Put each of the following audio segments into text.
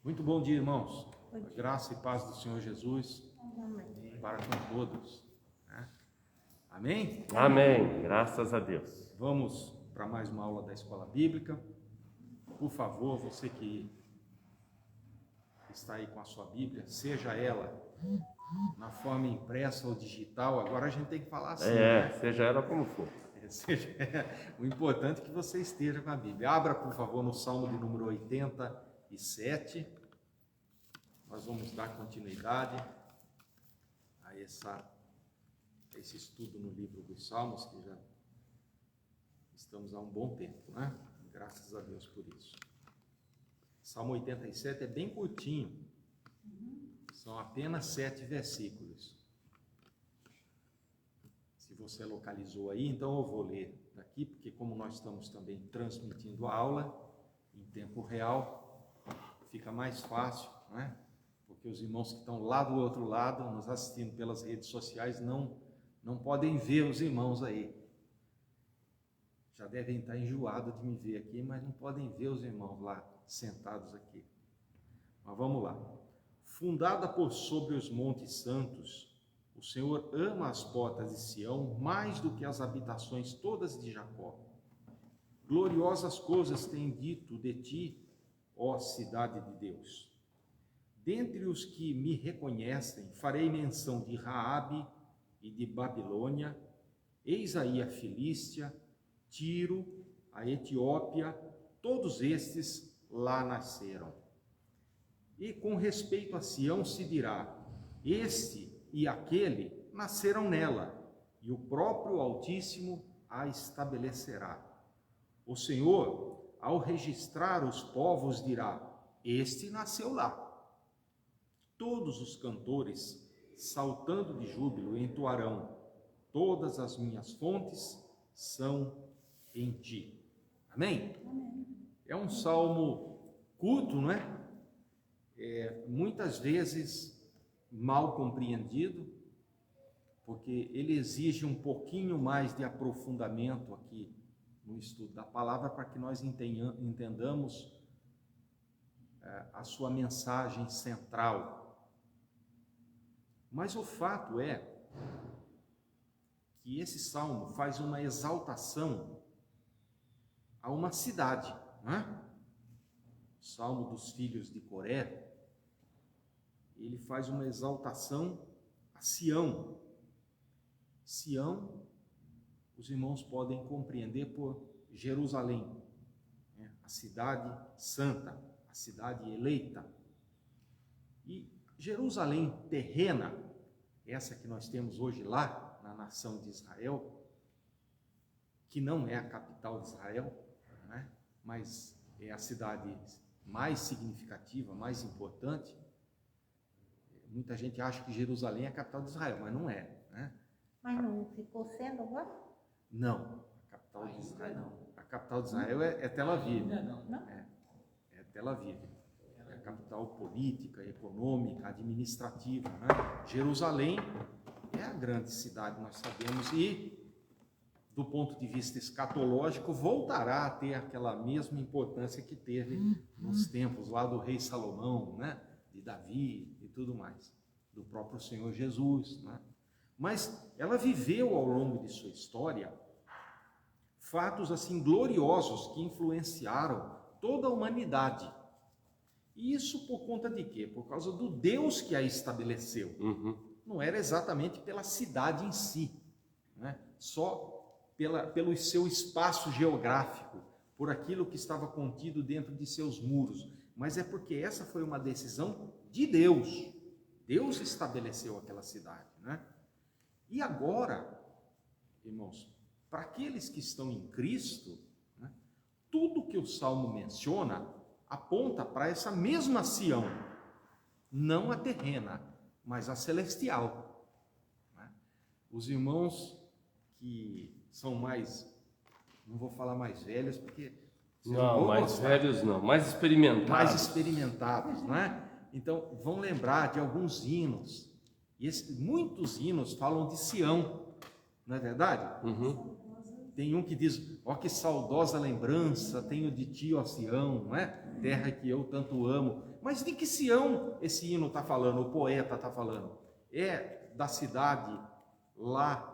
Muito bom dia, irmãos. A graça e paz do Senhor Jesus para com todos. Amém? Amém. Graças a Deus. Vamos para mais uma aula da Escola Bíblica. Por favor, você que está aí com a sua Bíblia, seja ela na forma impressa ou digital, agora a gente tem que falar assim. Seja ela como for. O importante é que você esteja com a Bíblia. Abra, por favor, no Salmo de número 87. Nós vamos dar continuidade a esse estudo no livro dos Salmos, que já estamos há um bom tempo, né? Graças a Deus por isso. Salmo 87 é bem curtinho, são apenas 7 versículos. Se você localizou aí, então eu vou ler daqui, porque como nós estamos também transmitindo a aula em tempo real, fica mais fácil, não é? Porque os irmãos que estão lá do outro lado, nos assistindo pelas redes sociais, não podem ver os irmãos aí. Já devem estar enjoados de me ver aqui, mas não podem ver os irmãos lá sentados aqui. Mas vamos lá. Fundada por sobre os montes santos, o Senhor ama as portas de Sião mais do que as habitações todas de Jacó. Gloriosas coisas tem dito de ti, ó cidade de Deus. Dentre os que me reconhecem, farei menção de Raabe e de Babilônia, eis aí a Filístia, Tiro, a Etiópia, todos estes lá nasceram. E com respeito a Sião se dirá, este e aquele nasceram nela, e o próprio Altíssimo a estabelecerá. O Senhor, ao registrar os povos, dirá, este nasceu lá. Todos os cantores, saltando de júbilo, entoarão, todas as minhas fontes são em ti. Amém? Amém. É um salmo curto, não é? Muitas vezes mal compreendido, porque ele exige um pouquinho mais de aprofundamento aqui no estudo da palavra, para que nós entendamos a sua mensagem central. Mas o fato é que esse salmo faz uma exaltação a uma cidade, né? O salmo dos filhos de Coré, ele faz uma exaltação a Sião. Sião, os irmãos podem compreender por Jerusalém, né? A cidade santa, a cidade eleita. E Jerusalém terrena, essa que nós temos hoje lá na nação de Israel, que não é a capital de Israel, né? Mas é a cidade mais significativa, mais importante. Muita gente acha que Jerusalém é a capital de Israel, mas não é, né? Mas não ficou sendo agora? Não, a capital de Israel não. A capital de Israel é Tel Aviv. Não? É Tel Aviv. É a capital política, econômica, administrativa, né? Jerusalém é a grande cidade, nós sabemos, e do ponto de vista escatológico voltará a ter aquela mesma importância que teve nos tempos lá do rei Salomão, né? De Davi e tudo mais, do próprio Senhor Jesus, né? Mas ela viveu ao longo de sua história fatos assim gloriosos que influenciaram toda a humanidade. E isso por conta de quê? Por causa do Deus que a estabeleceu. Não era exatamente pela cidade em si, né? Só pelo seu espaço geográfico, por aquilo que estava contido dentro de seus muros, mas é porque essa foi uma decisão de Deus. Deus estabeleceu aquela cidade, né? E agora, irmãos, para aqueles que estão em Cristo, né, tudo que o Salmo menciona aponta para essa mesma Sião, não a terrena, mas a celestial, né? Os irmãos que são mais, não vou falar mais velhos, porque... Não, mais velhos não, mais experimentados. Mais experimentados, não é? Então, vão lembrar de alguns hinos. E muitos hinos falam de Sião, não é verdade? Tem um que diz, ó que saudosa lembrança tenho de ti, ó Sião, não é? terra que eu tanto amo. Mas de que Sião esse hino está falando, o poeta está falando? É da cidade lá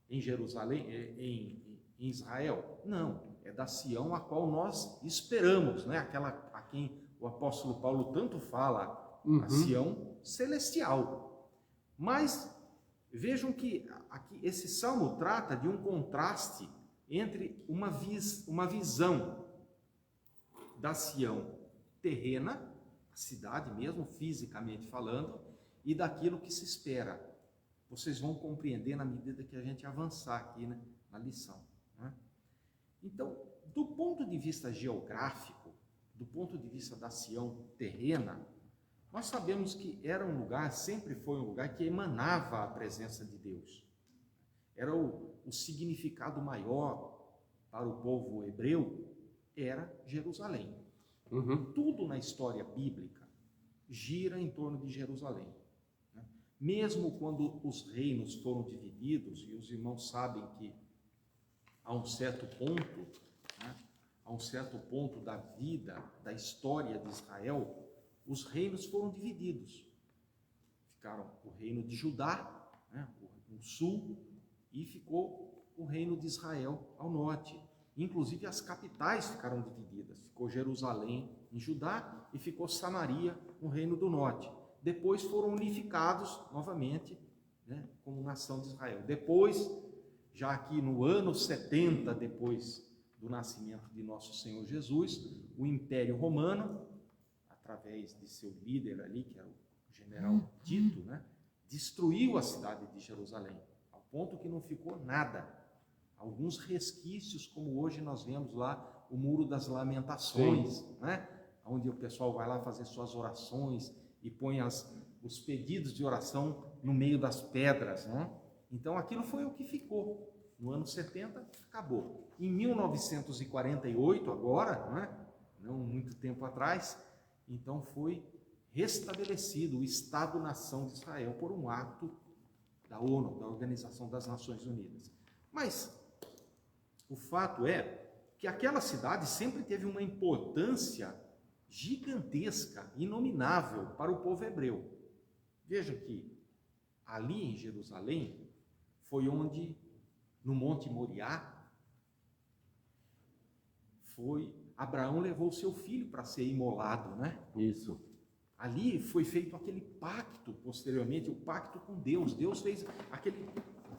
em Jerusalém, em Israel? Não, é da Sião a qual nós esperamos, né? Aquela a quem o apóstolo Paulo tanto fala, a Sião celestial. Mas vejam que aqui esse salmo trata de um contraste entre uma visão da Sião terrena, a cidade mesmo, fisicamente falando, e daquilo que se espera. Vocês vão compreender na medida que a gente avançar aqui, né, na lição, né? Então, do ponto de vista geográfico, do ponto de vista da Sião terrena, nós sabemos que era um lugar, sempre foi um lugar que emanava a presença de Deus. Era o significado maior para o povo hebreu, era Jerusalém. Tudo na história bíblica gira em torno de Jerusalém. Mesmo quando os reinos foram divididos, e os irmãos sabem que a um certo ponto, né, a um certo ponto da vida, da história de Israel, os reinos foram divididos. Ficaram o reino de Judá, né, o sul, e ficou o reino de Israel ao norte. Inclusive as capitais ficaram divididas. Ficou Jerusalém em Judá e ficou Samaria no reino do norte. Depois foram unificados novamente, né, como nação de Israel. Depois, já aqui no ano 70 depois do nascimento de nosso Senhor Jesus, o Império Romano, através de seu líder ali, que era o general Tito, né, destruiu a cidade de Jerusalém, ao ponto que não ficou nada. Alguns resquícios, como hoje nós vemos lá o Muro das Lamentações, né, onde o pessoal vai lá fazer suas orações e põe os pedidos de oração no meio das pedras, né? Então aquilo foi o que ficou. No ano 70 acabou. Em 1948, agora, né, não muito tempo atrás, então foi restabelecido o Estado-nação de Israel por um ato da ONU, da Organização das Nações Unidas. Mas o fato é que aquela cidade sempre teve uma importância gigantesca, inominável para o povo hebreu. Vejam que ali em Jerusalém foi onde, no Monte Moriá, Abraão levou seu filho para ser imolado, né? Isso. Ali foi feito aquele pacto, posteriormente, o pacto com Deus. Deus fez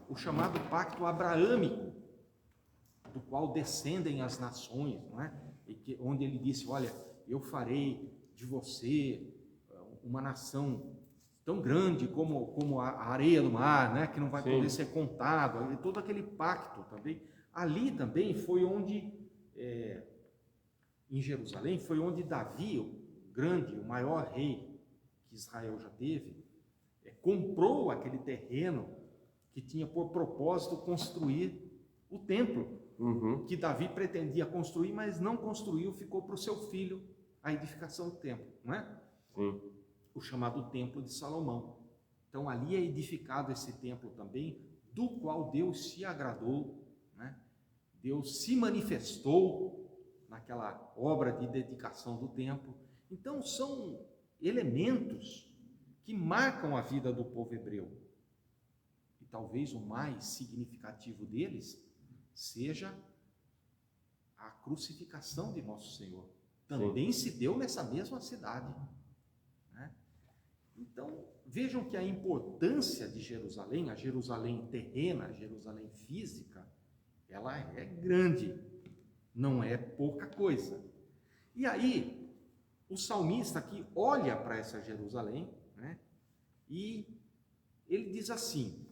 o chamado pacto abraâmico, do qual descendem as nações, não é? Onde ele disse, olha, eu farei de você uma nação tão grande como a areia do mar, né? Que não vai poder ser contado. Todo aquele pacto também. Ali também foi onde, em Jerusalém, foi onde Davi, o grande, o maior rei que Israel já teve, comprou aquele terreno que tinha por propósito construir o templo, que Davi pretendia construir, mas não construiu, ficou para o seu filho a edificação do templo, não é? Sim. O chamado Templo de Salomão. Então ali é edificado esse templo também, do qual Deus se agradou, né? Deus se manifestou naquela obra de dedicação do templo. Então são elementos que marcam a vida do povo hebreu. E talvez o mais significativo deles seja a crucificação de nosso Senhor. Também se deu nessa mesma cidade, né? Então, vejam que a importância de Jerusalém, a Jerusalém terrena, a Jerusalém física, ela é grande, não é pouca coisa. E aí, o salmista aqui olha para essa Jerusalém, né, e ele diz assim,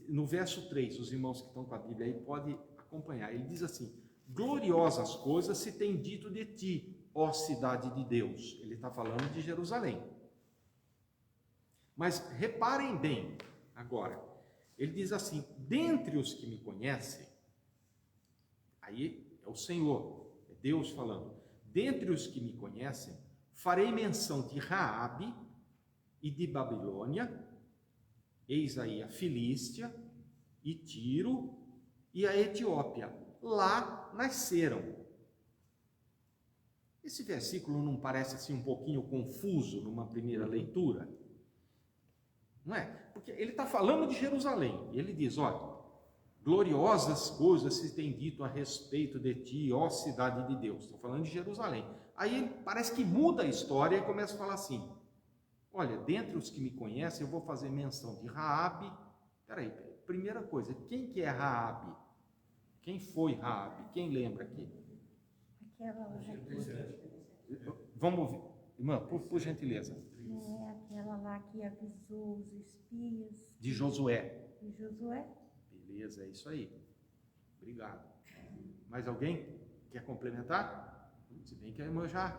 no verso 3, os irmãos que estão com a Bíblia aí podem acompanhar, ele diz assim, gloriosas coisas se tem dito de ti, ó cidade de Deus. Ele está falando de Jerusalém. Mas reparem bem agora, ele diz assim, dentre os que me conhecem, aí é o Senhor, é Deus falando, dentre os que me conhecem, farei menção de Raabe e de Babilônia, eis aí a Filístia, e Tiro e a Etiópia. Lá nasceram. Esse versículo não parece assim um pouquinho confuso numa primeira leitura? Não é? Porque ele está falando de Jerusalém. E ele diz, olha, gloriosas coisas se tem dito a respeito de ti, ó cidade de Deus. Estou falando de Jerusalém. Aí ele parece que muda a história e começa a falar assim, olha, dentre os que me conhecem, eu vou fazer menção de Raabe. Peraí, primeira coisa, quem que é Raabe? Quem foi Raabe? Quem lembra aqui? Aquela lá Vamos ouvir. Irmã, por gentileza. é aquela lá que avisou os espias De Josué. de Josué. Beleza, é isso aí. Obrigado. Mais alguém quer complementar? Se bem que a irmã já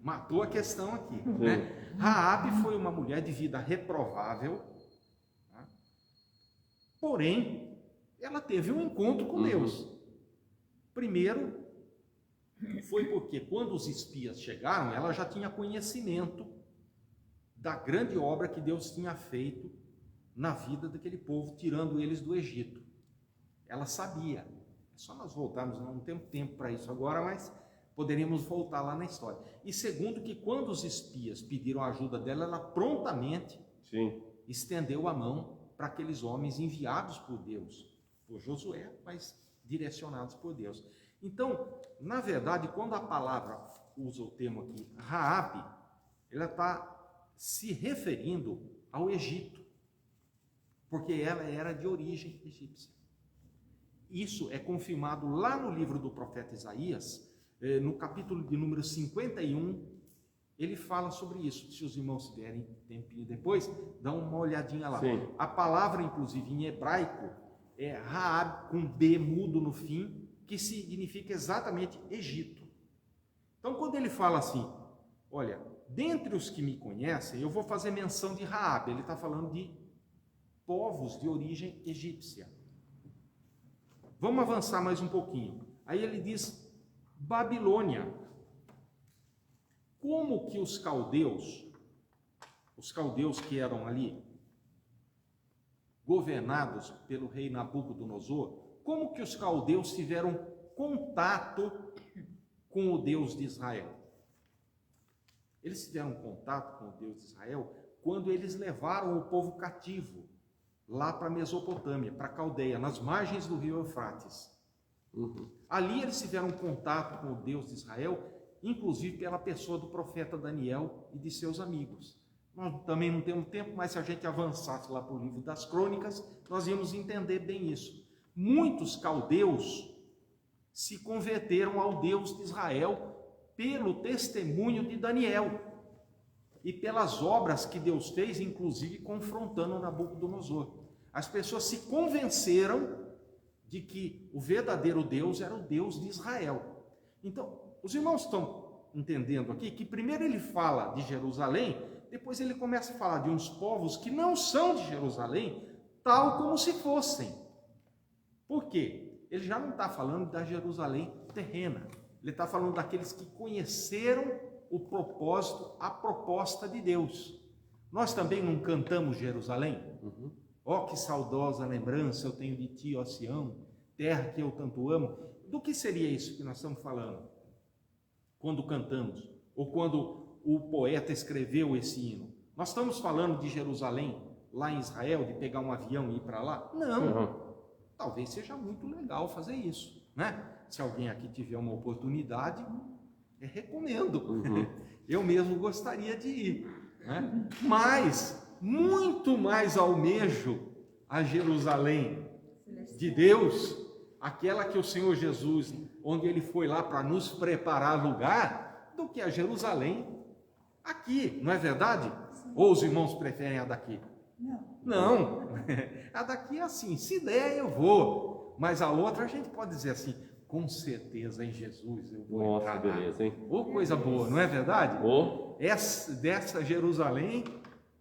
matou a questão aqui, né? Raabe foi uma mulher de vida reprovável, tá? Porém, ela teve um encontro com Deus. Primeiro, foi porque quando os espias chegaram, ela já tinha conhecimento da grande obra que Deus tinha feito na vida daquele povo, tirando eles do Egito. Ela sabia. É só nós voltarmos, não temos tempo para isso agora, mas poderíamos voltar lá na história. E segundo, que quando os espias pediram a ajuda dela, ela prontamente estendeu a mão para aqueles homens enviados por Deus, por Josué, mas direcionados por Deus. Então, na verdade, quando a palavra usa o termo aqui, Raabe, ela está se referindo ao Egito, porque ela era de origem egípcia. Isso é confirmado lá no livro do profeta Isaías, no capítulo de número 51, ele fala sobre isso. Se os irmãos tiverem tempinho depois, dão uma olhadinha lá. Sim. A palavra, inclusive, em hebraico, é Raab, com B mudo no fim, que significa exatamente Egito. Então, quando ele fala assim, olha, dentre os que me conhecem, eu vou fazer menção de Raabe, ele está falando de povos de origem egípcia. Vamos avançar mais um pouquinho. Aí ele diz Babilônia. Como que os caldeus que eram ali governados pelo rei Nabucodonosor, como que os caldeus tiveram contato com o Deus de Israel? Eles tiveram contato com o Deus de Israel quando eles levaram o povo cativo lá para a Mesopotâmia, para a Caldeia, nas margens do rio Eufrates. Ali eles tiveram contato com o Deus de Israel, inclusive pela pessoa do profeta Daniel e de seus amigos. Nós também não temos tempo, mas se a gente avançasse lá para o livro das Crônicas, nós íamos entender bem isso. Muitos caldeus se converteram ao Deus de Israel pelo testemunho de Daniel e pelas obras que Deus fez, inclusive confrontando Nabucodonosor. As pessoas se convenceram de que o verdadeiro Deus era o Deus de Israel. Então, os irmãos estão entendendo aqui que primeiro ele fala de Jerusalém, depois ele começa a falar de uns povos que não são de Jerusalém, tal como se fossem. Por quê? Ele já não está falando da Jerusalém terrena. Ele está falando daqueles que conheceram o propósito, a proposta de Deus. Nós também não cantamos Jerusalém? Ó, que saudosa lembrança eu tenho de ti, ó Sião, terra que eu tanto amo. Do que seria isso que nós estamos falando? Quando cantamos, ou quando o poeta escreveu esse hino. Nós estamos falando de Jerusalém, lá em Israel, de pegar um avião e ir para lá? Não. Talvez seja muito legal fazer isso, né? Se alguém aqui tiver uma oportunidade, eu recomendo. Eu mesmo gostaria de ir, né? Mas muito mais almejo a Jerusalém de Deus, aquela que o Senhor Jesus, onde ele foi lá para nos preparar lugar, do que a Jerusalém aqui, não é verdade? Ou os irmãos preferem a daqui? Não, a daqui é assim, se der eu vou, mas a outra a gente pode dizer assim, com certeza em Jesus eu vou entrar. Nossa, beleza, hein? Ô, coisa boa, não é verdade?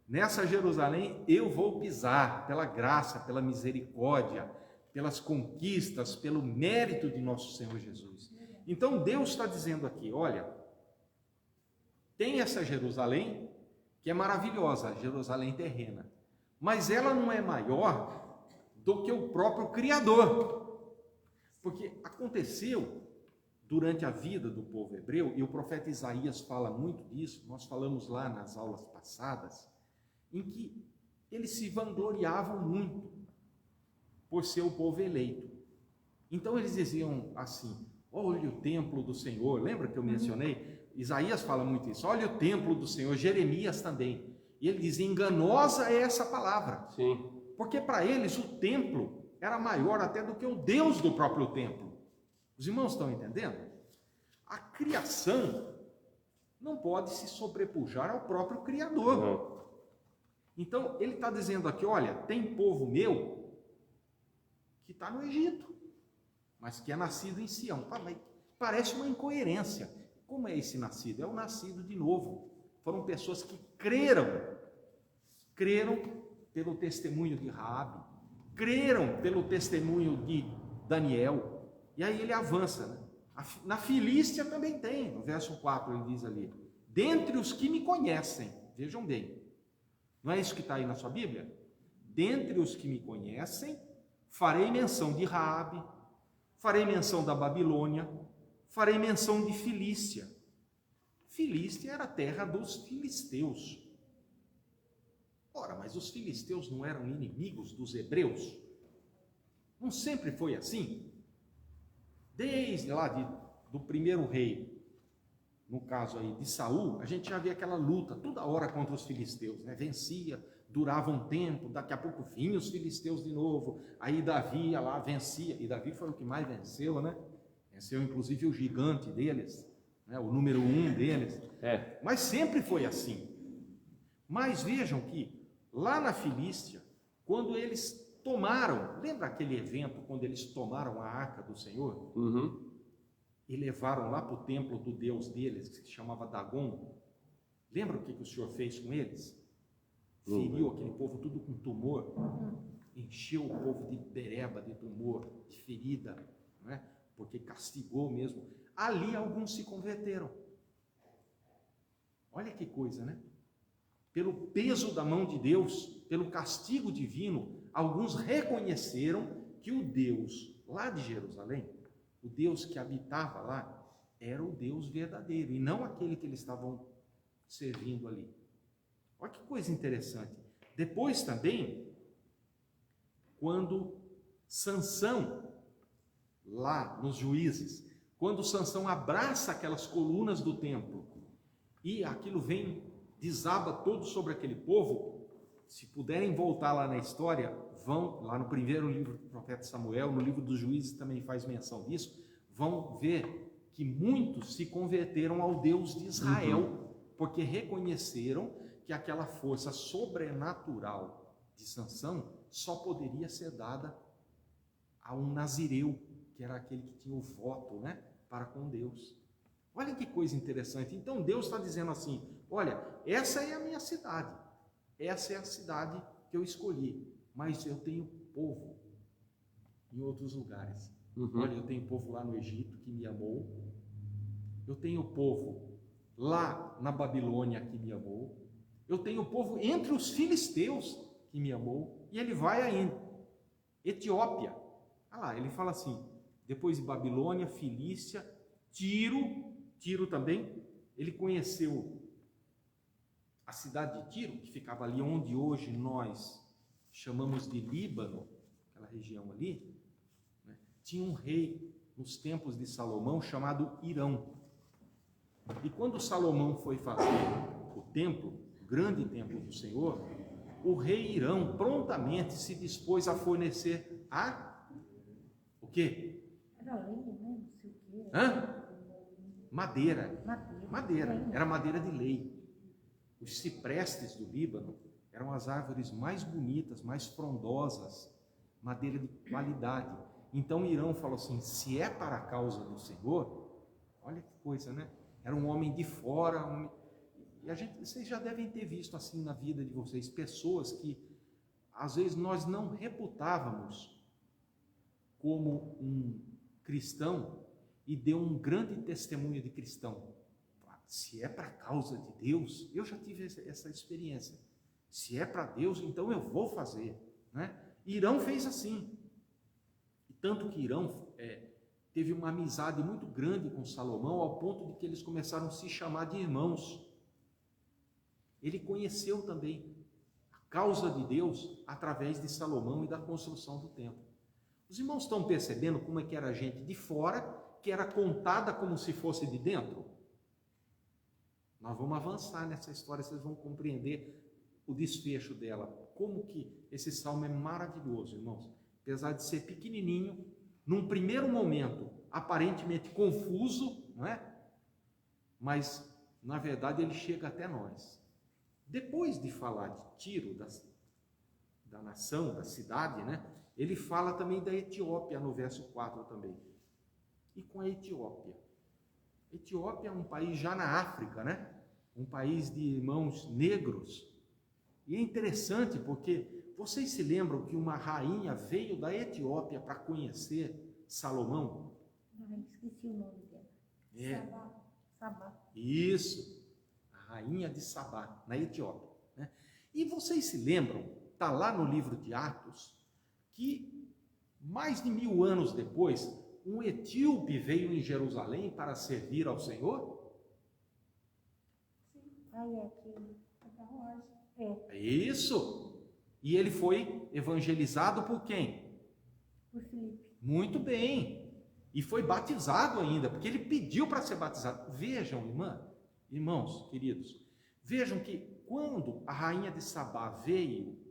Nessa Jerusalém eu vou pisar pela graça, pela misericórdia, pelas conquistas, pelo mérito de nosso Senhor Jesus. Então Deus está dizendo aqui, olha, tem essa Jerusalém que é maravilhosa, a Jerusalém terrena, mas ela não é maior do que o próprio Criador, porque aconteceu durante a vida do povo hebreu, e o profeta Isaías fala muito disso, nós falamos lá nas aulas passadas, em que eles se vangloriavam muito por ser o povo eleito. Então eles diziam assim: olha o templo do Senhor. Lembra que eu mencionei? Isaías fala muito isso. Olha o templo do Senhor. Jeremias também. E ele diz: enganosa é essa palavra. Sim. Porque para eles o templo era maior até do que o Deus do próprio templo. Os irmãos estão entendendo? A criação não pode se sobrepujar ao próprio Criador. Não. Então ele está dizendo aqui: olha, tem povo meu que está no Egito, mas que é nascido em Sião. Mas parece uma incoerência. Como é esse nascido? É o nascido de novo. Foram pessoas que creram pelo testemunho de Raabe, creram pelo testemunho de Daniel. E aí ele avança, né? Na Filístia também tem, no verso 4 ele diz ali: dentre os que me conhecem, vejam bem, não é isso que está aí na sua Bíblia? Dentre os que me conhecem, farei menção de Raabe, farei menção da Babilônia, farei menção de Filístia. Filístia era a terra dos filisteus. Ora, mas os filisteus não eram inimigos dos hebreus? Não sempre foi assim? Desde lá do primeiro rei, no caso aí de Saul, a gente já vê aquela luta toda hora contra os filisteus, né? Vencia, durava um tempo, daqui a pouco vinham os filisteus de novo, aí Davi ia lá, vencia, e Davi foi o que mais venceu, né? Venceu inclusive o gigante deles, né? O número 1 deles. Mas sempre foi assim. Mas vejam que lá na Filístia, quando eles tomaram, lembra aquele evento quando eles tomaram a arca do Senhor? Uhum. E levaram lá para o templo do Deus deles, que se chamava Dagon. Lembra o que o Senhor fez com eles? Feriu aquele povo tudo com tumor, encheu o povo de bereba, de tumor, de ferida, não é? Porque castigou mesmo. Ali alguns se converteram. Olha que coisa, né? Pelo peso da mão de Deus, pelo castigo divino, alguns reconheceram que o Deus lá de Jerusalém, o Deus que habitava lá, era o Deus verdadeiro e não aquele que eles estavam servindo ali. Olha que coisa interessante. Depois também, quando Sansão, lá nos Juízes, quando Sansão abraça aquelas colunas do templo e aquilo vem, desaba todo sobre aquele povo, se puderem voltar lá na história, vão lá no primeiro livro do profeta Samuel, no livro dos Juízes também faz menção disso, vão ver que muitos se converteram ao Deus de Israel, porque reconheceram que aquela força sobrenatural de Sansão só poderia ser dada a um nazireu, que era aquele que tinha o voto, né, para com Deus. Olha que coisa interessante. Então Deus está dizendo assim: olha, essa é a minha cidade, essa é a cidade que eu escolhi, mas eu tenho povo em outros lugares. Olha, eu tenho povo lá no Egito que me amou, eu tenho povo lá na Babilônia que me amou, eu tenho povo entre os filisteus que me amou, e ele vai ainda. Etiópia, olha lá, ele fala assim, depois de Babilônia, Filístia, Tiro também, ele conheceu a cidade de Tiro, que ficava ali onde hoje nós chamamos de Líbano, aquela região ali, né? Tinha um rei nos tempos de Salomão chamado Irão. E quando Salomão foi fazer o templo, o grande templo do Senhor, o rei Irão prontamente se dispôs a fornecer o quê? Era lei, né? Não sei o quê. Madeira. Era madeira de lei. Os ciprestes do Líbano eram as árvores mais bonitas, mais frondosas, madeira de qualidade. Então Irão falou assim: se é para a causa do Senhor, olha que coisa, né? Era um homem de fora, e vocês já devem ter visto assim na vida de vocês, pessoas que às vezes nós não reputávamos como um cristão e deu um grande testemunho de cristão. Se é para a causa de Deus, eu já tive essa experiência. Se é para Deus, então eu vou fazer, né? Irão fez assim. E tanto que Irão teve uma amizade muito grande com Salomão, ao ponto de que eles começaram a se chamar de irmãos. Ele conheceu também a causa de Deus através de Salomão e da construção do templo. Os irmãos estão percebendo como é que era a gente de fora, que era contada como se fosse de dentro? Nós vamos avançar nessa história, vocês vão compreender o desfecho dela. Como que esse salmo é maravilhoso, irmãos. Apesar de ser pequenininho, num primeiro momento, aparentemente confuso, não é? Mas, na verdade, ele chega até nós. Depois de falar de Tiro, da nação, da cidade, né? Ele fala também da Etiópia, no verso 4 também. E com a Etiópia. A Etiópia é um país já na África, né? Um país de irmãos negros. E é interessante porque vocês se lembram que uma rainha veio da Etiópia para conhecer Salomão? Esqueci o nome dela. Sabá. Isso, a rainha de Sabá, na Etiópia, né? E vocês se lembram, está lá no livro de Atos, que mais de 1000 anos depois, um etíope veio em Jerusalém para servir ao Senhor? Isso! E ele foi evangelizado por quem? Por Filipe. Muito bem. E foi batizado ainda, porque ele pediu para ser batizado. Vejam, irmãos queridos, vejam que quando a rainha de Sabá veio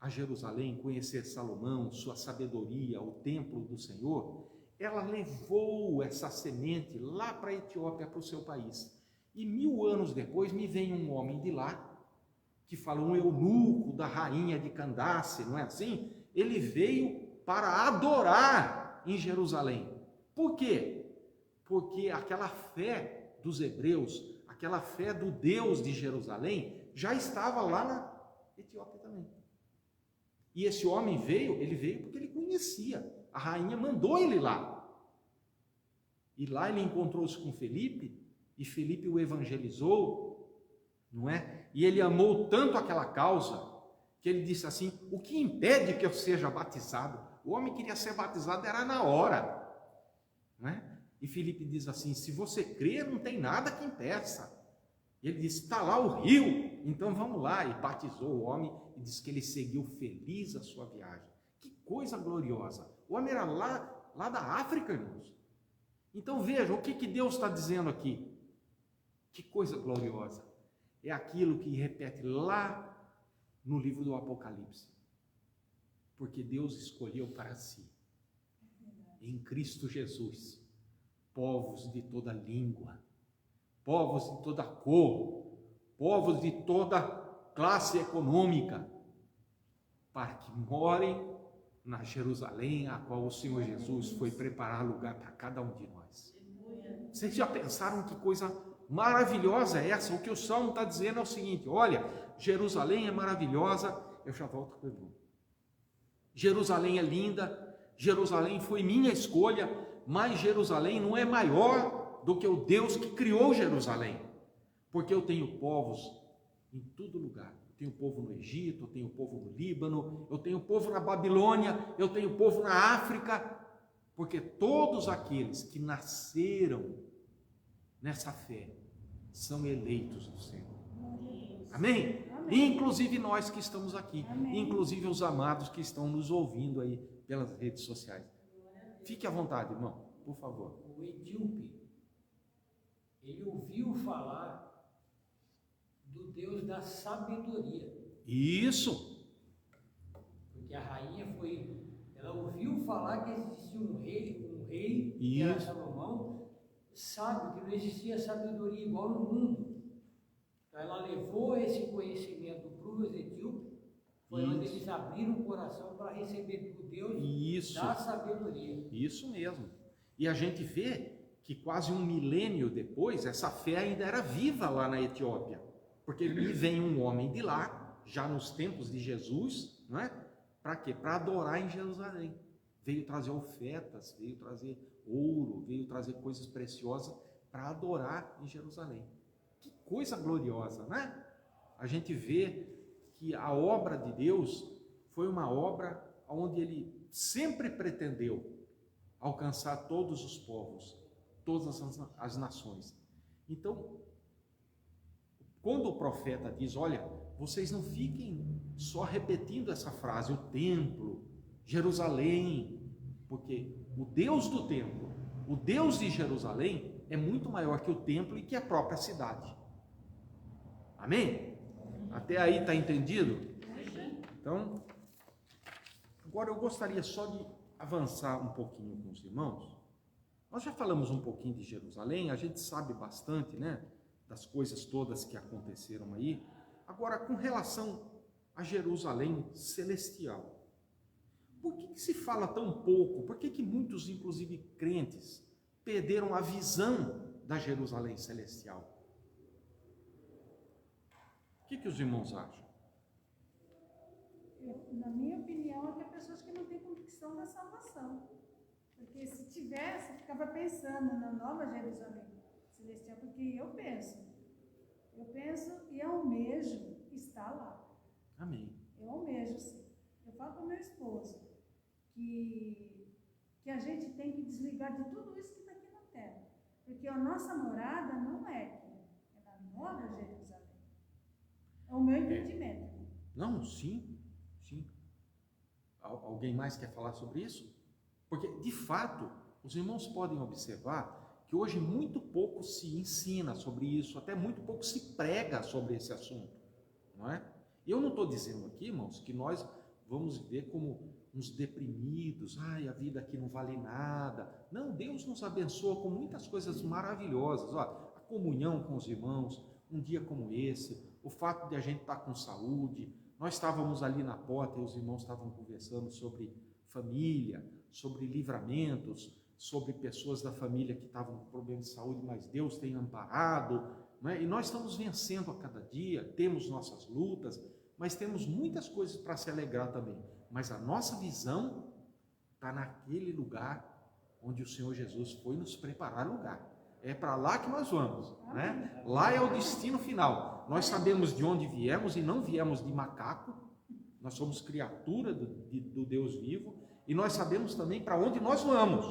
a Jerusalém conhecer Salomão, sua sabedoria, o templo do Senhor, ela levou essa semente lá para a Etiópia, para o seu país. E 1000 anos depois me vem um homem de lá, que fala, um eunuco da rainha de Candace, não é assim? Ele veio para adorar em Jerusalém. Por quê? Porque aquela fé dos hebreus, aquela fé do Deus de Jerusalém, já estava lá na Etiópia também. E esse homem veio porque ele conhecia. A rainha mandou ele lá. E lá ele encontrou-se com Felipe, e Felipe o evangelizou, não é? E ele amou tanto aquela causa, que ele disse assim, o que impede que eu seja batizado? O homem queria ser batizado, era na hora, não é? E Felipe diz assim, se você crer, não tem nada que impeça. E ele disse, está lá o rio, então vamos lá. E batizou o homem e disse que ele seguiu feliz a sua viagem. Que coisa gloriosa. O homem era lá da África, irmãos. Então vejam, o que Deus está dizendo aqui? Que coisa gloriosa. É aquilo que repete lá no livro do Apocalipse. Porque Deus escolheu para si, em Cristo Jesus, povos de toda língua, povos de toda cor, povos de toda classe econômica, para que morem na Jerusalém, a qual o Senhor Jesus foi preparar lugar para cada um de nós. Vocês já pensaram que coisa maravilhosa é essa? O que o Salmo está dizendo é o seguinte, olha, Jerusalém é maravilhosa, eu já volto com o irmão. Jerusalém é linda, Jerusalém foi minha escolha, mas Jerusalém não é maior do que o Deus que criou Jerusalém, porque eu tenho povos em todo lugar. Eu tenho povo no Egito, eu tenho povo no Líbano, eu tenho povo na Babilônia, eu tenho povo na África, porque todos aqueles que nasceram nessa fé são eleitos do Senhor. Amém? Amém. Inclusive nós que estamos aqui, amém. Inclusive os amados que estão nos ouvindo aí pelas redes sociais. Fique à vontade, irmão, por favor. O etíope, ele ouviu falar do Deus da sabedoria. Isso. Porque a rainha ela ouviu falar que existia um rei que era Salomão, sabe que não existia sabedoria igual no mundo. Então ela levou esse conhecimento para os etíopes, foi onde eles abriram o coração para receber do Deus da sabedoria. Isso mesmo. E a gente vê que quase 1 milênio depois, essa fé ainda era viva lá na Etiópia. Porque me vem um homem de lá, já nos tempos de Jesus, não é? Para quê? Para adorar em Jerusalém. Veio trazer ofertas, veio trazer ouro, veio trazer coisas preciosas para adorar em Jerusalém. Que coisa gloriosa, né? A gente vê que a obra de Deus foi uma obra onde ele sempre pretendeu alcançar todos os povos, todas as nações. Então, quando o profeta diz, olha, vocês não fiquem só repetindo essa frase, o templo, Jerusalém, porque o Deus do templo, o Deus de Jerusalém é muito maior que o templo e que a própria cidade. Amém? Até aí está entendido? Então, agora eu gostaria só de avançar um pouquinho com os irmãos. Nós já falamos um pouquinho de Jerusalém, a gente sabe bastante, né, das coisas todas que aconteceram aí. Agora, com relação a Jerusalém celestial, por que se fala tão pouco? Por que muitos, inclusive crentes, perderam a visão da Jerusalém celestial? O que os irmãos acham? Na minha opinião, é que há pessoas que não têm convicção da salvação. Porque se tivesse, ficava pensando na nova Jerusalém celestial, porque eu penso e almejo estar lá. Amém. Eu almejo, sim. Eu falo para o meu esposo que a gente tem que desligar de tudo isso que está aqui na terra. Porque a nossa morada não é aqui, é na nova Jerusalém. É o meu entendimento. Não, sim. Alguém mais quer falar sobre isso? Porque, de fato, os irmãos podem observar que hoje muito pouco se ensina sobre isso, até muito pouco se prega sobre esse assunto, não é? Eu não estou dizendo aqui, irmãos, que nós vamos viver como uns deprimidos, a vida aqui não vale nada. Não, Deus nos abençoa com muitas coisas maravilhosas. A comunhão com os irmãos, um dia como esse, o fato de a gente estar com saúde. Nós estávamos ali na porta e os irmãos estavam conversando sobre família, sobre livramentos, sobre pessoas da família que estavam com problemas de saúde, mas Deus tem amparado, né? E nós estamos vencendo a cada dia, temos nossas lutas, mas temos muitas coisas para se alegrar também. Mas a nossa visão está naquele lugar onde o Senhor Jesus foi nos preparar lugar. É para lá que nós vamos, né? Lá é o destino final. Nós sabemos de onde viemos e não viemos de macaco. Nós somos criatura do Deus vivo e nós sabemos também para onde nós vamos,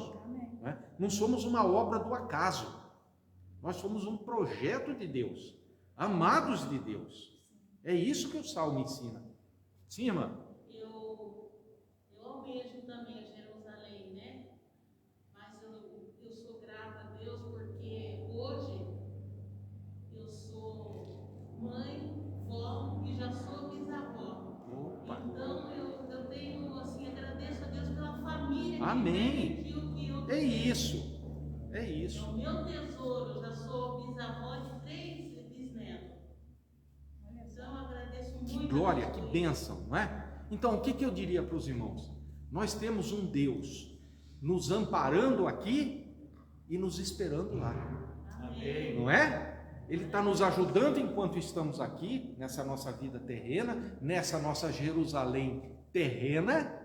né? Não somos uma obra do acaso. Nós somos um projeto de Deus, amados de Deus. É isso que o Salmo ensina. Sim, irmã? Eu almejo também a Jerusalém, né? Mas eu sou grata a Deus porque hoje eu sou mãe, vó e já sou bisavó. Opa. Então eu tenho, assim, agradeço a Deus pela família que Amém. me permitiu que eu É isso. É isso. É o meu tesouro, já sou bisavó de 3 bisnetos. Então eu agradeço muito. Que glória, que bênção, não é? Então, o que eu diria para os irmãos? Nós temos um Deus nos amparando aqui e nos esperando lá. Amém. Não é? Ele está nos ajudando enquanto estamos aqui, nessa nossa vida terrena, nessa nossa Jerusalém terrena,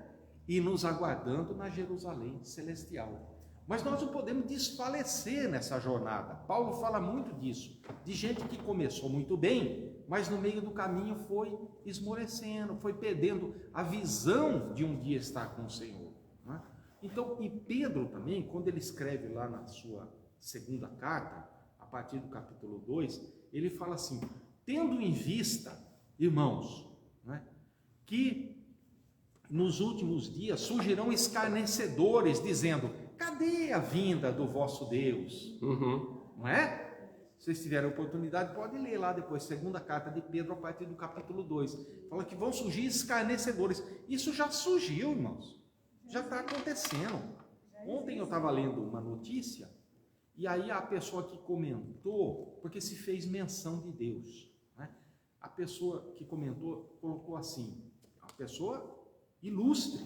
e nos aguardando na Jerusalém celestial. Mas nós não podemos desfalecer nessa jornada. Paulo fala muito disso, de gente que começou muito bem, mas no meio do caminho foi esmorecendo, foi perdendo a visão de um dia estar com o Senhor, não é? Então, e Pedro também, quando ele escreve lá na sua segunda carta, a partir do capítulo 2, ele fala assim: tendo em vista, irmãos, não é, que nos últimos dias surgirão escarnecedores, dizendo: cadê a vinda do vosso Deus? Não é? Se vocês tiverem oportunidade, pode ler lá depois, segunda carta de Pedro, a partir do capítulo 2. Fala que vão surgir escarnecedores. Isso já surgiu, irmãos. Já está acontecendo. Ontem eu estava lendo uma notícia, e aí a pessoa que comentou, porque se fez menção de Deus, né? A pessoa que comentou colocou assim, a pessoa ilustre,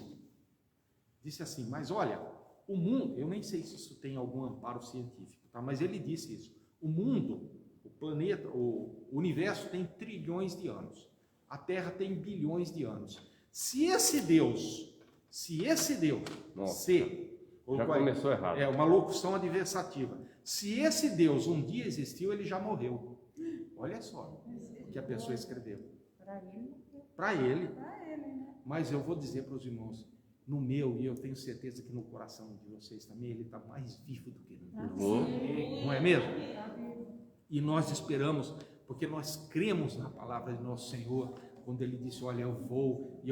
disse assim: mas olha, o mundo, eu nem sei se isso tem algum amparo científico, tá? Mas ele disse isso: o mundo, o planeta, o universo tem trilhões de anos, a Terra tem bilhões de anos. Se esse Deus, Nossa, já começou errado. É uma locução adversativa. Se esse Deus um dia existiu, ele já morreu. Olha só o que a pessoa escreveu. Para ele. Para ele. Para ele, né? Mas eu vou dizer para os irmãos, no meu, e eu tenho certeza que no coração de vocês também, ele está mais vivo do que nunca. Não é mesmo? E nós esperamos, porque nós cremos na palavra de nosso Senhor, quando ele disse, olha, eu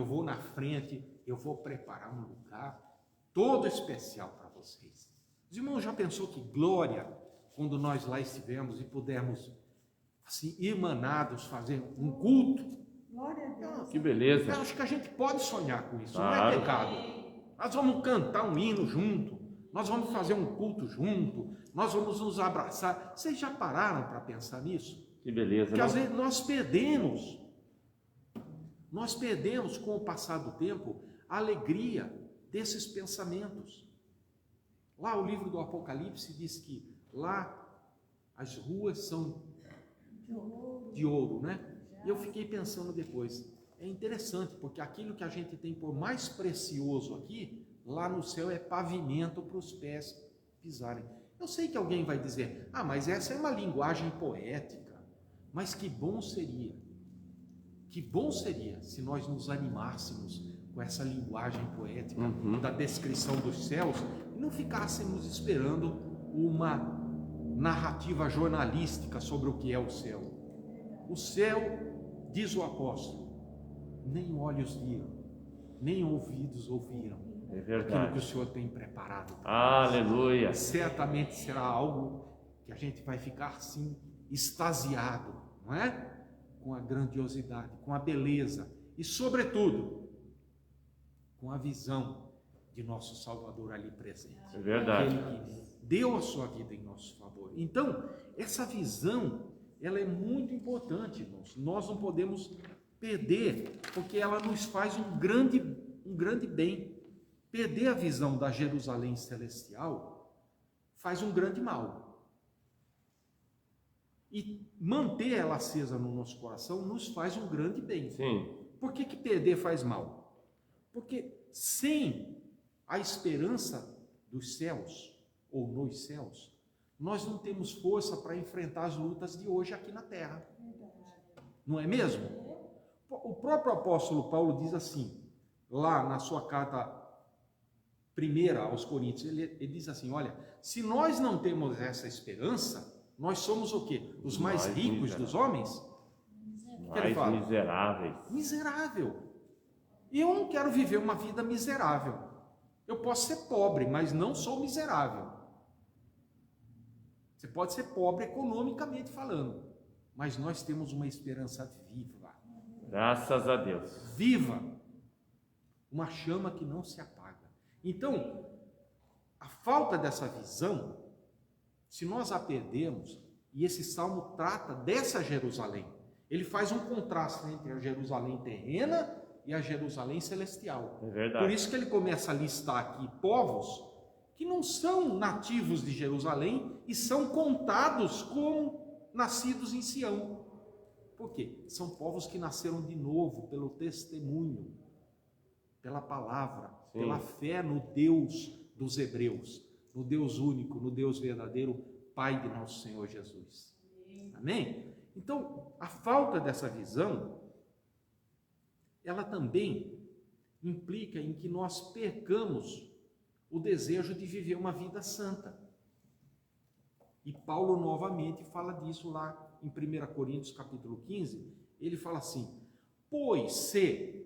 vou na frente, eu vou preparar um lugar todo especial para vocês. Os irmãos, já pensou que glória, quando nós lá estivemos e pudermos, assim, irmanados, fazer um culto? Glória a Deus. Que beleza. Eu acho que a gente pode sonhar com isso, Claro. não é pecado. Nós vamos cantar um hino junto, nós vamos fazer um culto junto, nós vamos nos abraçar. Vocês já pararam para pensar nisso? Que beleza, Porque não? às vezes nós perdemos com o passar do tempo a alegria desses pensamentos. Lá o livro do Apocalipse diz que lá as ruas são de ouro, né? E eu fiquei pensando depois, é interessante, porque aquilo que a gente tem por mais precioso aqui, lá no céu é pavimento para os pés pisarem. Eu sei que alguém vai dizer, mas essa é uma linguagem poética, mas que bom seria se nós nos animássemos com essa linguagem poética da descrição dos céus e não ficássemos esperando uma narrativa jornalística sobre o que é o céu. O céu, diz o apóstolo, nem olhos viram, nem ouvidos ouviram É verdade. aquilo que o Senhor tem preparado. Aleluia. Certamente será algo que a gente vai ficar assim, extasiado, não é? Com a grandiosidade, com a beleza e, sobretudo, com a visão de nosso Salvador ali presente. É verdade. Aquele que deu a sua vida em nosso favor. Então, essa visão, ela é muito importante, irmãos. Nós não podemos perder, porque ela nos faz um grande bem. Perder a visão da Jerusalém celestial faz um grande mal. E manter ela acesa no nosso coração nos faz um grande bem. Sim. Por que perder faz mal? Porque sem a esperança dos céus, ou nos céus, nós não temos força para enfrentar as lutas de hoje aqui na terra. Não é mesmo? O próprio apóstolo Paulo diz assim, lá na sua carta primeira aos Coríntios, ele diz assim, olha, se nós não temos essa esperança, nós somos o quê? Os mais ricos dos homens? Mais miseráveis. Miserável. E eu não quero viver uma vida miserável. Eu posso ser pobre, mas não sou miserável. Você pode ser pobre economicamente falando, mas nós temos uma esperança viva. Graças a Deus. Viva. Uma chama que não se apaga. Então, a falta dessa visão, se nós a perdermos, e esse salmo trata dessa Jerusalém, ele faz um contraste entre a Jerusalém terrena e a Jerusalém celestial. É verdade. Por isso que ele começa a listar aqui povos que não são nativos de Jerusalém e são contados como nascidos em Sião. Por quê? São povos que nasceram de novo pelo testemunho, pela palavra, Sim. pela fé no Deus dos hebreus, no Deus único, no Deus verdadeiro, Pai de nosso Senhor Jesus. Amém? Então, a falta dessa visão, ela também implica em que nós percamos o desejo de viver uma vida santa. E Paulo novamente fala disso lá em 1 Coríntios capítulo 15, ele fala assim, pois se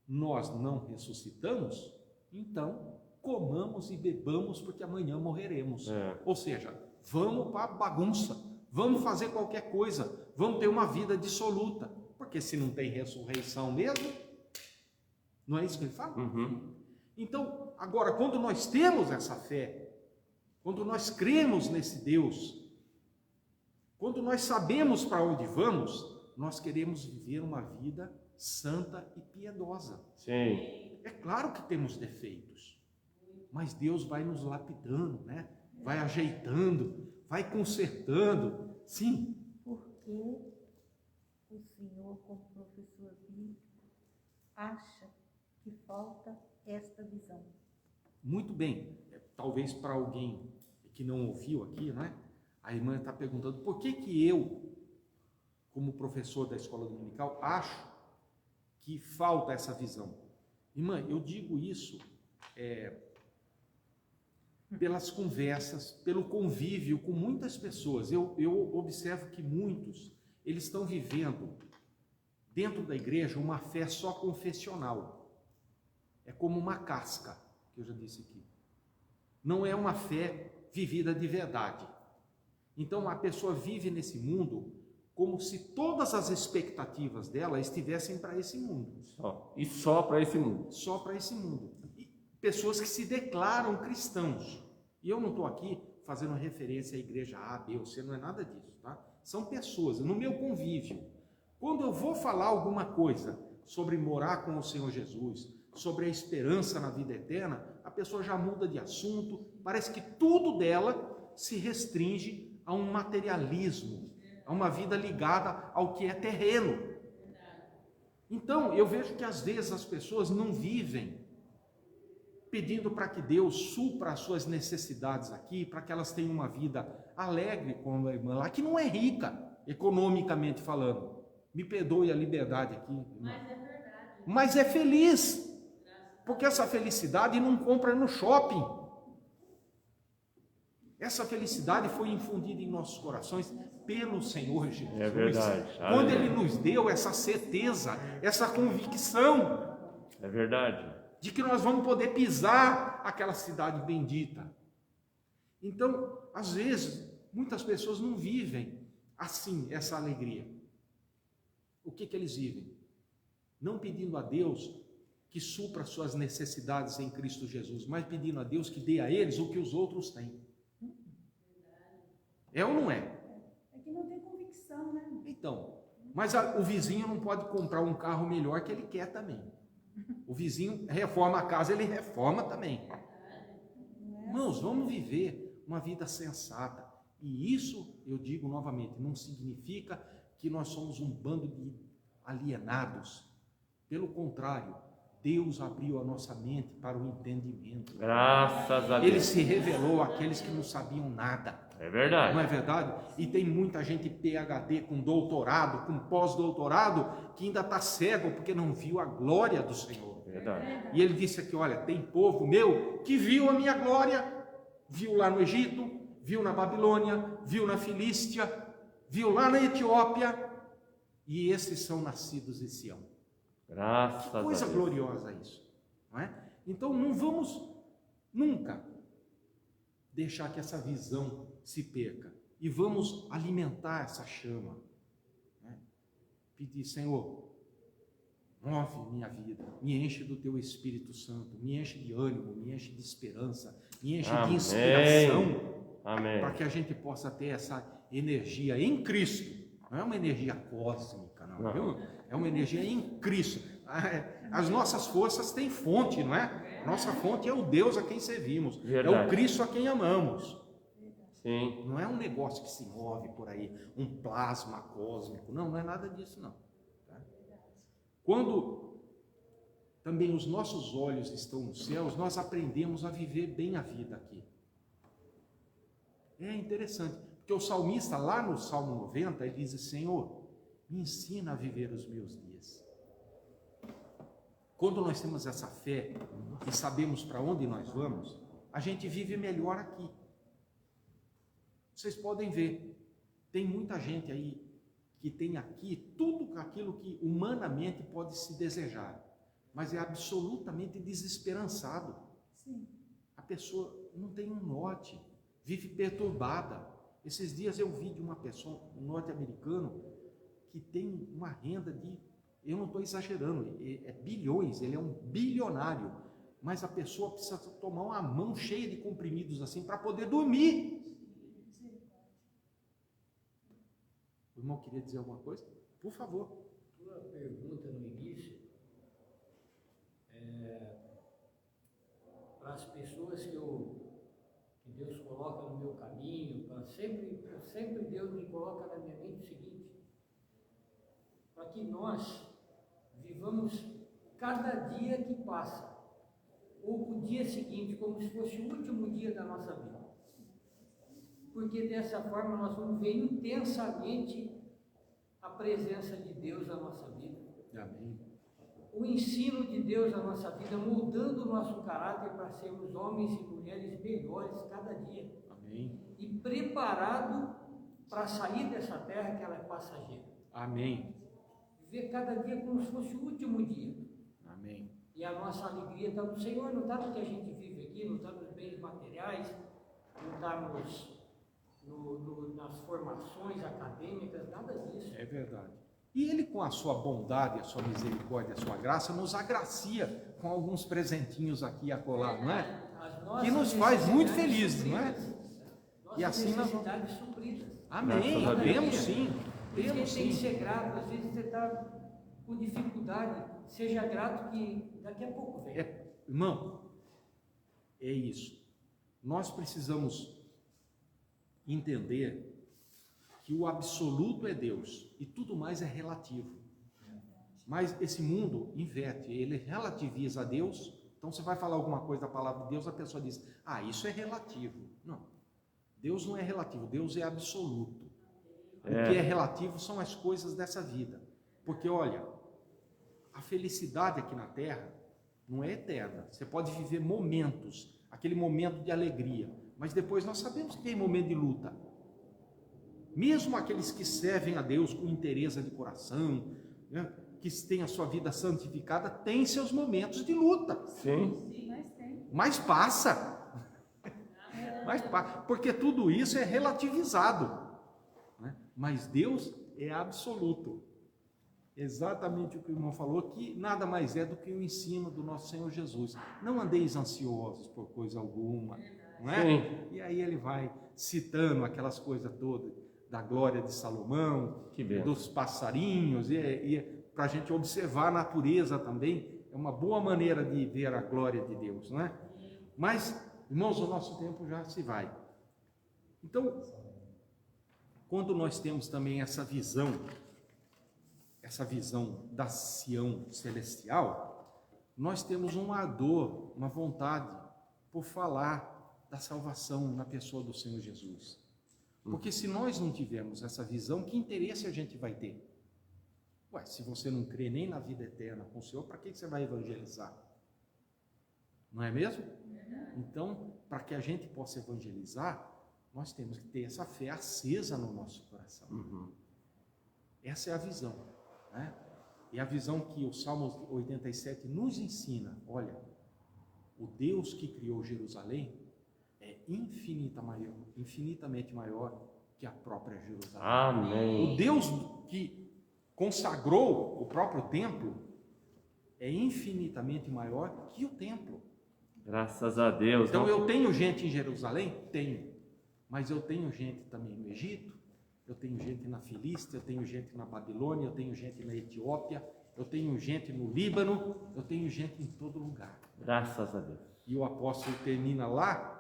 nós não ressuscitamos, então comamos e bebamos porque amanhã morreremos. Ou seja, vamos para a bagunça, vamos fazer qualquer coisa, vamos ter uma vida dissoluta, porque se não tem ressurreição mesmo, não é isso que ele fala? Então, agora, quando nós temos essa fé, quando nós cremos nesse Deus, quando nós sabemos para onde vamos, nós queremos viver uma vida santa e piedosa. Sim. É claro que temos defeitos, mas Deus vai nos lapidando, né? Vai ajeitando, vai consertando. Sim. Porque o senhor, como professor bíblico, acha que falta esta visão. Muito bem. Talvez para alguém que não ouviu aqui, né? A irmã está perguntando por que eu, como professor da escola dominical, acho que falta essa visão. Irmã, eu digo isso pelas conversas, pelo convívio com muitas pessoas. Eu observo que muitos, eles estão vivendo dentro da igreja uma fé só confessional. É como uma casca, que eu já disse aqui. Não é uma fé vivida de verdade. Então a pessoa vive nesse mundo como se todas as expectativas dela estivessem para esse mundo. Só para esse mundo. Só para esse mundo. E pessoas que se declaram cristãos. E eu não estou aqui fazendo referência à igreja A, B ou C, não é nada disso, tá? São pessoas, no meu convívio. Quando eu vou falar alguma coisa sobre morar com o Senhor Jesus, sobre a esperança na vida eterna, a pessoa já muda de assunto, parece que tudo dela se restringe a um materialismo, a uma vida ligada ao que é terreno. Então, eu vejo que às vezes as pessoas não vivem pedindo para que Deus supra as suas necessidades aqui, para que elas tenham uma vida alegre como a irmã lá, que não é rica, economicamente falando. Me perdoe a liberdade aqui, irmã. Mas é verdade. Mas é feliz, porque essa felicidade não compra no shopping. Essa felicidade foi infundida em nossos corações pelo Senhor Jesus. É verdade. Quando Ele nos deu essa certeza, essa convicção. É verdade. De que nós vamos poder pisar aquela cidade bendita. Então, às vezes, muitas pessoas não vivem assim, essa alegria. O que eles vivem? Não pedindo a Deus que supra suas necessidades em Cristo Jesus, mas pedindo a Deus que dê a eles o que os outros têm. É ou não é? É que não tem convicção, né? Então, mas o vizinho não pode comprar um carro melhor que ele quer também. O vizinho reforma a casa, ele reforma também. Irmãos, vamos viver uma vida sensata. E isso, eu digo novamente, não significa que nós somos um bando de alienados. Pelo contrário, Deus abriu a nossa mente para o entendimento. Graças a Deus. Ele se revelou àqueles que não sabiam nada. É verdade. Não é verdade? E tem muita gente PhD com doutorado, com pós-doutorado, que ainda está cego porque não viu a glória do Senhor. Verdade. E ele disse aqui, olha, tem povo meu que viu a minha glória, viu lá no Egito, viu na Babilônia, viu na Filístia, viu lá na Etiópia, e esses são nascidos em Sião. Graças Que coisa a Deus. gloriosa isso, não é? Então não vamos nunca deixar que essa visão se perca, e vamos alimentar essa chama, né? Pedir, Senhor, move minha vida, me enche do teu Espírito Santo, me enche de ânimo, me enche de esperança, me enche de inspiração. Amém. Para que a gente possa ter essa energia em Cristo. Não é uma energia cósmica, não, viu? É uma energia em Cristo. As nossas forças têm fonte, não é? Nossa fonte é o Deus a quem servimos. Verdade. É o Cristo a quem amamos. Sim. Não é um negócio que se move por aí, um plasma cósmico. Não é nada disso, não. Tá? Quando também os nossos olhos estão nos céus, nós aprendemos a viver bem a vida aqui. É interessante, porque o salmista, lá no Salmo 90, ele diz, Senhor, me ensina a viver os meus dias. Quando nós temos essa fé e sabemos para onde nós vamos, a gente vive melhor aqui. Vocês podem ver, tem muita gente aí que tem aqui tudo aquilo que humanamente pode se desejar, mas é absolutamente desesperançado. Sim. A pessoa não tem um norte, vive perturbada. Esses dias eu vi de uma pessoa, um norte-americano, que tem uma renda de, eu não estou exagerando, é bilhões, ele é um bilionário, mas a pessoa precisa tomar uma mão cheia de comprimidos assim para poder dormir. O irmão queria dizer alguma coisa? Por favor. Tua pergunta no início, para as pessoas que Deus coloca no meu caminho, sempre Deus me coloca na minha mente o seguinte, para que nós vivamos cada dia que passa, ou o dia seguinte, como se fosse o último dia da nossa vida. Porque dessa forma nós vamos ver intensamente a presença de Deus na nossa vida. Amém. o ensino de Deus na nossa vida, moldando o nosso caráter para sermos homens e mulheres melhores cada dia. Amém. E preparado para sair dessa terra que ela é passageira. Amém. Viver cada dia como se fosse o último dia. Amém. E a nossa alegria está no Senhor, não está no que a gente vive aqui, não está nos bens materiais, não está nas formações acadêmicas, nada disso. É verdade. E Ele, com a sua bondade, a sua misericórdia, a sua graça, nos agracia com alguns presentinhos aqui e acolá, não é? Que nos faz muito felizes, não é? E assim nós vamos... necessidades supridas. Amém. Temos sim. Por isso que Temos tem que sim. ser grato. Às vezes você está com dificuldade, seja grato que daqui a pouco vem. Irmão, é isso. Nós precisamos entender que o absoluto é Deus e tudo mais é relativo. Mas esse mundo inverte, ele relativiza a Deus. Então você vai falar alguma coisa da palavra de Deus, a pessoa diz: ah, isso é relativo. Não, Deus não é relativo, Deus é absoluto. O que é relativo são as coisas dessa vida. Porque olha, a felicidade aqui na terra não é eterna. Você pode viver momentos, aquele momento de alegria, mas depois nós sabemos que tem momento de luta. Mesmo aqueles que servem a Deus com inteireza de coração, né, que têm a sua vida santificada, têm seus momentos de luta. Sim. Mas tem. Mas passa. Porque tudo isso é relativizado, né? Mas Deus é absoluto. Exatamente o que o irmão falou, que nada mais é do que o ensino do nosso Senhor Jesus. Não andeis ansiosos por coisa alguma, não é? Sim. E aí ele vai citando aquelas coisas todas da glória de Salomão, Que bem. dos passarinhos, e para a gente observar a natureza também, é uma boa maneira de ver a glória de Deus, não é? Mas, irmãos, o nosso tempo já se vai. Então, quando nós temos também essa visão da Sião celestial, nós temos um ardor, uma vontade por falar da salvação na pessoa do Senhor Jesus. Porque se nós não tivermos essa visão, que interesse a gente vai ter? Ué, se você não crê nem na vida eterna com o Senhor, para que você vai evangelizar? Não é mesmo? Então, para que a gente possa evangelizar, nós temos que ter essa fé acesa no nosso coração. Essa é a visão, né? E a visão que o Salmo 87 nos ensina. Olha, o Deus que criou Jerusalém é infinitamente maior que a própria Jerusalém. Amém. O Deus que consagrou o próprio templo é infinitamente maior que o templo. Graças a Deus. Então eu tenho gente em Jerusalém? Tenho. Mas eu tenho gente também no Egito, eu tenho gente na Filístia, eu tenho gente na Babilônia, eu tenho gente na Etiópia, eu tenho gente no Líbano, eu tenho gente em todo lugar. Graças a Deus. E o apóstolo termina lá,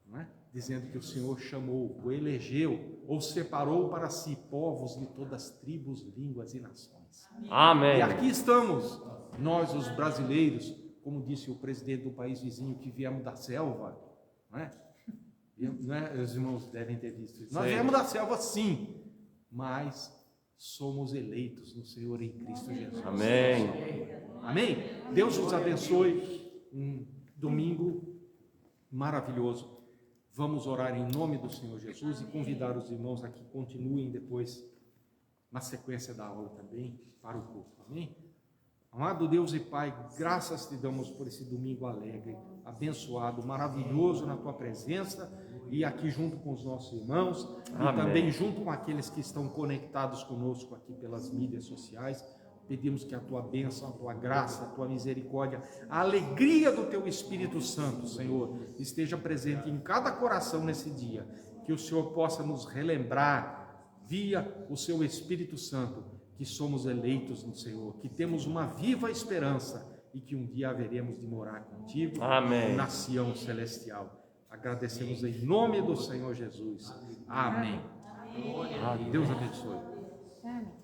não é? Dizendo que o Senhor chamou, o elegeu, ou separou para si povos de todas as tribos, línguas e nações. Amém. E aqui estamos, nós os brasileiros, como disse o presidente do país vizinho, que viemos da selva, não é? Os irmãos devem ter visto isso. Nós viemos da selva, sim, mas somos eleitos no Senhor em Cristo Jesus. Amém. Amém? Deus os abençoe. Um domingo maravilhoso. Vamos orar em nome do Senhor Jesus e convidar os irmãos a que continuem depois, na sequência da aula também, para o culto. Amém? Amado Deus e Pai, graças te damos por esse domingo alegre, abençoado, maravilhoso na tua presença e aqui junto com os nossos irmãos. Amém. E também junto com aqueles que estão conectados conosco aqui pelas mídias sociais. Pedimos que a tua bênção, a tua graça, a tua misericórdia, a alegria do teu Espírito Santo, Senhor, esteja presente em cada coração nesse dia. Que o Senhor possa nos relembrar, via o seu Espírito Santo, que somos eleitos no Senhor, que temos uma viva esperança e que um dia haveremos de morar contigo. Amém. Na Sião celestial. Agradecemos em nome do Senhor Jesus. Amém. Deus abençoe. Amém.